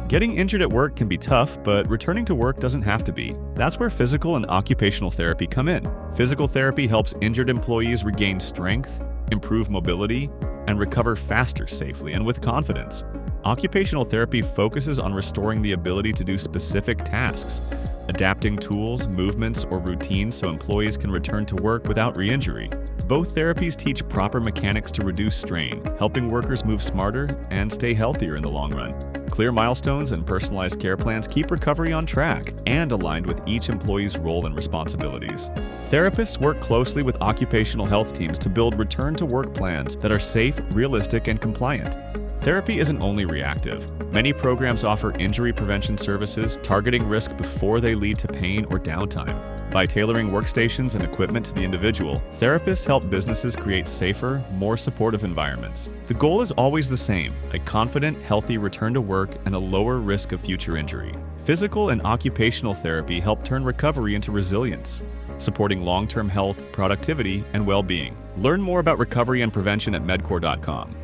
Getting injured at work can be tough, but returning to work doesn't have to be. That's where physical and occupational therapy come in. Physical therapy helps injured employees regain strength, improve mobility, and recover faster safely and with confidence. Occupational therapy focuses on restoring the ability to do specific tasks, adapting tools, movements, or routines so employees can return to work without re-injury. Both therapies teach proper mechanics to reduce strain, helping workers move smarter and stay healthier in the long run. Clear milestones and personalized care plans keep recovery on track and aligned with each employee's role and responsibilities. Therapists work closely with occupational health teams to build return-to-work plans that are safe, realistic, and compliant. Therapy isn't only reactive. Many programs offer injury prevention services targeting risk before they lead to pain or downtime. By tailoring workstations and equipment to the individual, therapists help businesses create safer, more supportive environments. The goal is always the same: a confident, healthy return to work and a lower risk of future injury. Physical and occupational therapy help turn recovery into resilience, supporting long-term health, productivity, and well-being. Learn more about recovery and prevention at medcor.com.